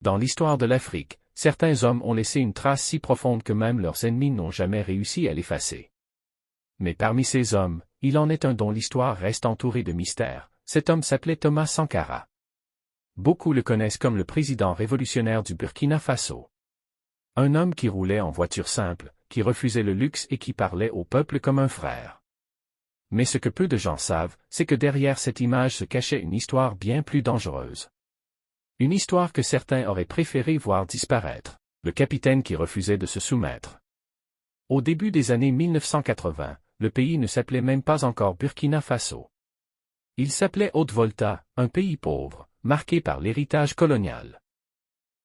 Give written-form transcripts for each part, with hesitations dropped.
Dans l'histoire de l'Afrique, certains hommes ont laissé une trace si profonde que même leurs ennemis n'ont jamais réussi à l'effacer. Mais parmi ces hommes, il en est un dont l'histoire reste entourée de mystères. Cet homme s'appelait Thomas Sankara. Beaucoup le connaissent comme le président révolutionnaire du Burkina Faso. Un homme qui roulait en voiture simple, qui refusait le luxe et qui parlait au peuple comme un frère. Mais ce que peu de gens savent, c'est que derrière cette image se cachait une histoire bien plus dangereuse. Une histoire que certains auraient préféré voir disparaître, le capitaine qui refusait de se soumettre. Au début des années 1980, le pays ne s'appelait même pas encore Burkina Faso. Il s'appelait Haute-Volta, un pays pauvre, marqué par l'héritage colonial.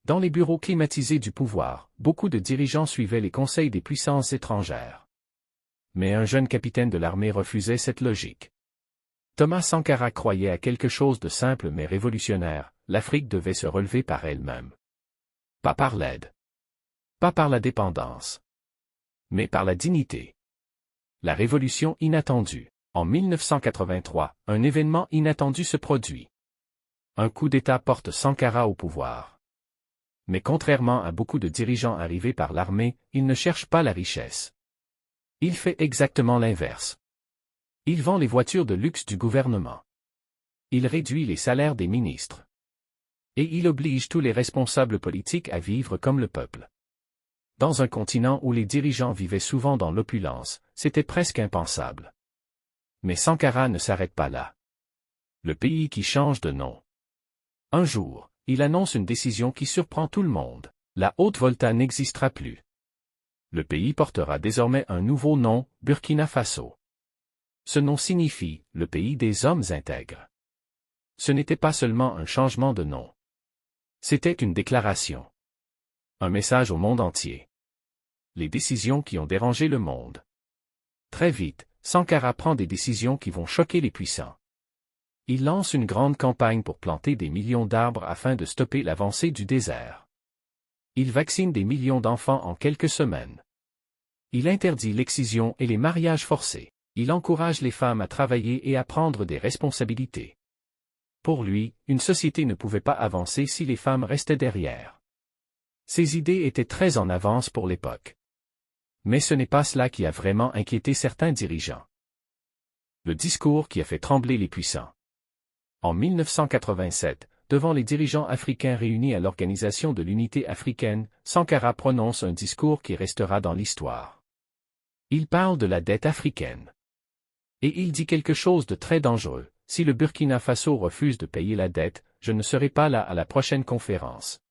Dans les bureaux climatisés du pouvoir, beaucoup de dirigeants suivaient les conseils des puissances étrangères. Mais un jeune capitaine de l'armée refusait cette logique. Thomas Sankara croyait à quelque chose de simple mais révolutionnaire: l'Afrique devait se relever par elle-même. Pas par l'aide. Pas par la dépendance. Mais par la dignité. La révolution inattendue. En 1983, un événement inattendu se produit. Un coup d'État porte Sankara au pouvoir. Mais contrairement à beaucoup de dirigeants arrivés par l'armée, il ne cherche pas la richesse. Il fait exactement l'inverse. Il vend les voitures de luxe du gouvernement. Il réduit les salaires des ministres. Et il oblige tous les responsables politiques à vivre comme le peuple. Dans un continent où les dirigeants vivaient souvent dans l'opulence, c'était presque impensable. Mais Sankara ne s'arrête pas là. Le pays qui change de nom. Un jour, il annonce une décision qui surprend tout le monde. La Haute-Volta n'existera plus. Le pays portera désormais un nouveau nom, Burkina Faso. Ce nom signifie « le pays des hommes intègres ». Ce n'était pas seulement un changement de nom. C'était une déclaration. Un message au monde entier. Les décisions qui ont dérangé le monde. Très vite, Sankara prend des décisions qui vont choquer les puissants. Il lance une grande campagne pour planter des millions d'arbres afin de stopper l'avancée du désert. Il vaccine des millions d'enfants en quelques semaines. Il interdit l'excision et les mariages forcés. Il encourage les femmes à travailler et à prendre des responsabilités. Pour lui, une société ne pouvait pas avancer si les femmes restaient derrière. Ses idées étaient très en avance pour l'époque. Mais ce n'est pas cela qui a vraiment inquiété certains dirigeants. Le discours qui a fait trembler les puissants. En 1987, devant les dirigeants africains réunis à l'Organisation de l'Unité africaine, Sankara prononce un discours qui restera dans l'histoire. Il parle de la dette africaine. Et il dit quelque chose de très dangereux: si le Burkina Faso refuse de payer la dette, je ne serai pas là à la prochaine conférence.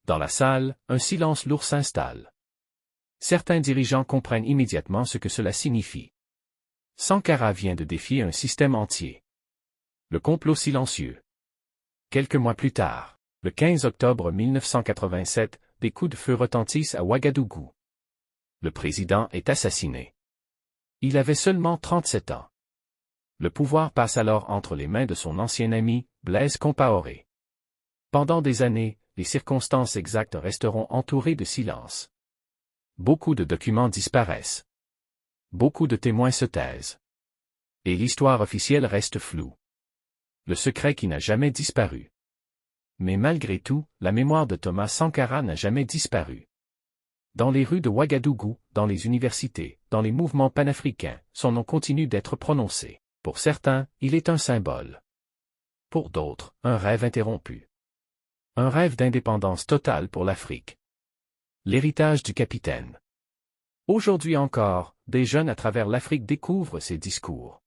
Dans la salle, un silence lourd s'installe. Certains dirigeants comprennent immédiatement ce que cela signifie. Sankara vient de défier un système entier. Le complot silencieux. Quelques mois plus tard, le 15 octobre 1987, des coups de feu retentissent à Ouagadougou. Le président est assassiné. Il avait seulement 37 ans. Le pouvoir passe alors entre les mains de son ancien ami, Blaise Compaoré. Pendant des années, les circonstances exactes resteront entourées de silence. Beaucoup de documents disparaissent. Beaucoup de témoins se taisent. Et l'histoire officielle reste floue. Le secret qui n'a jamais disparu. Mais malgré tout, la mémoire de Thomas Sankara n'a jamais disparu. Dans les rues de Ouagadougou, dans les universités, dans les mouvements panafricains, son nom continue d'être prononcé. Pour certains, il est un symbole. Pour d'autres, un rêve interrompu. Un rêve d'indépendance totale pour l'Afrique. L'héritage du capitaine. Aujourd'hui encore, des jeunes à travers l'Afrique découvrent ces discours.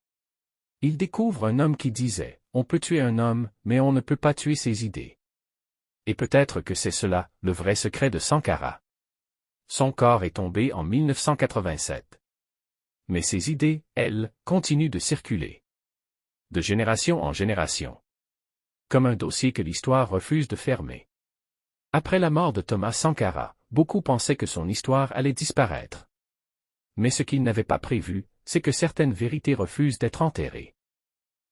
Ils découvrent un homme qui disait: on peut tuer un homme, mais on ne peut pas tuer ses idées. Et peut-être que c'est cela, le vrai secret de Sankara. Son corps est tombé en 1987. Mais ses idées, elles, continuent de circuler. De génération en génération. Comme un dossier que l'histoire refuse de fermer. Après la mort de Thomas Sankara, beaucoup pensaient que son histoire allait disparaître. Mais ce qu'ils n'avaient pas prévu, c'est que certaines vérités refusent d'être enterrées.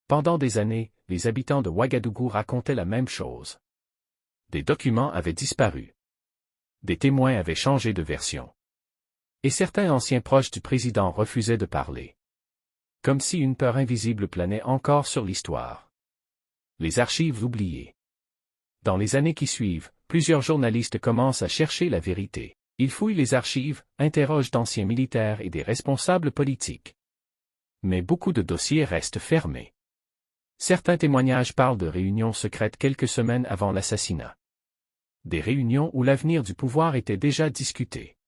Pendant des années, les habitants de Ouagadougou racontaient la même chose. Des documents avaient disparu. Des témoins avaient changé de version. Et certains anciens proches du président refusaient de parler. Comme si une peur invisible planait encore sur l'histoire. Les archives oubliées. Dans les années qui suivent, plusieurs journalistes commencent à chercher la vérité. Ils fouillent les archives, interrogent d'anciens militaires et des responsables politiques. Mais beaucoup de dossiers restent fermés. Certains témoignages parlent de réunions secrètes quelques semaines avant l'assassinat. Des réunions où l'avenir du pouvoir était déjà discuté.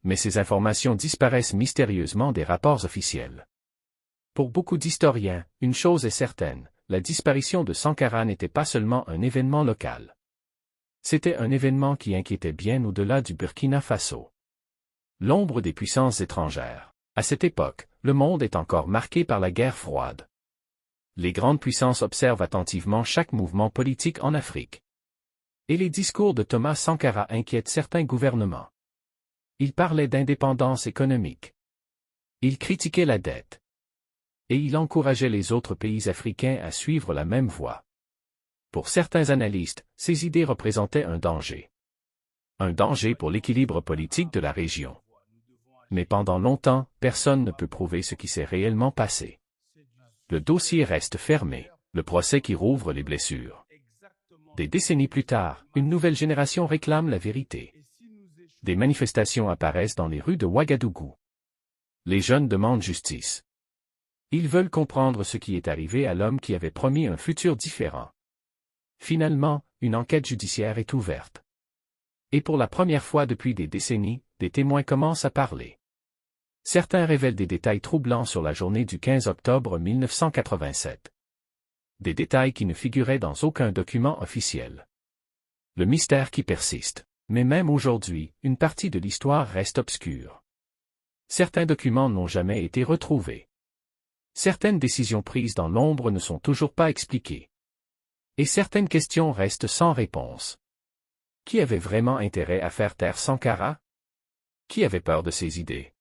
Mais ces informations disparaissent mystérieusement des rapports officiels. Pour beaucoup d'historiens, une chose est certaine, la disparition de Sankara n'était pas seulement un événement local. C'était un événement qui inquiétait bien au-delà du Burkina Faso. L'ombre des puissances étrangères. À cette époque, le monde est encore marqué par la guerre froide. Les grandes puissances observent attentivement chaque mouvement politique en Afrique. Et les discours de Thomas Sankara inquiètent certains gouvernements. Il parlait d'indépendance économique. Il critiquait la dette. Et il encourageait les autres pays africains à suivre la même voie. Pour certains analystes, ces idées représentaient un danger. Un danger pour l'équilibre politique de la région. Mais pendant longtemps, personne ne peut prouver ce qui s'est réellement passé. Le dossier reste fermé, le procès qui rouvre les blessures. Des décennies plus tard, une nouvelle génération réclame la vérité. Des manifestations apparaissent dans les rues de Ouagadougou. Les jeunes demandent justice. Ils veulent comprendre ce qui est arrivé à l'homme qui avait promis un futur différent. Finalement, une enquête judiciaire est ouverte. Et pour la première fois depuis des décennies, des témoins commencent à parler. Certains révèlent des détails troublants sur la journée du 15 octobre 1987. Des détails qui ne figuraient dans aucun document officiel. Le mystère qui persiste. Mais même aujourd'hui, une partie de l'histoire reste obscure. Certains documents n'ont jamais été retrouvés. Certaines décisions prises dans l'ombre ne sont toujours pas expliquées. Et certaines questions restent sans réponse. Qui avait vraiment intérêt à faire taire Sankara? Qui avait peur de ses idées?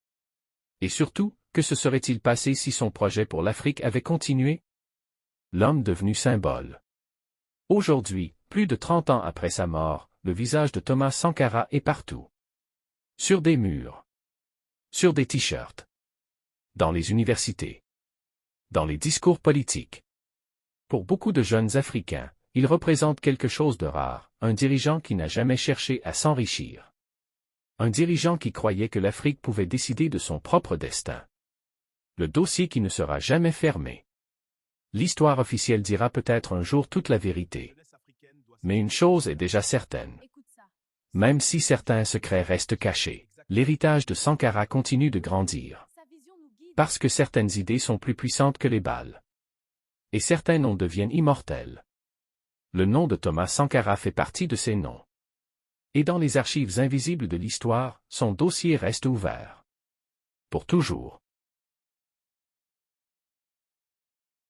Et surtout, que se serait-il passé si son projet pour l'Afrique avait continué? L'homme devenu symbole. Aujourd'hui, plus de 30 ans après sa mort, le visage de Thomas Sankara est partout. Sur des murs. Sur des t-shirts. Dans les universités. Dans les discours politiques. Pour beaucoup de jeunes Africains, il représente quelque chose de rare, un dirigeant qui n'a jamais cherché à s'enrichir. Un dirigeant qui croyait que l'Afrique pouvait décider de son propre destin. Le dossier qui ne sera jamais fermé. L'histoire officielle dira peut-être un jour toute la vérité. Mais une chose est déjà certaine. Même si certains secrets restent cachés, l'héritage de Sankara continue de grandir. Parce que certaines idées sont plus puissantes que les balles. Et certains noms deviennent immortels. Le nom de Thomas Sankara fait partie de ces noms. Et dans les archives invisibles de l'histoire, son dossier reste ouvert. Pour toujours.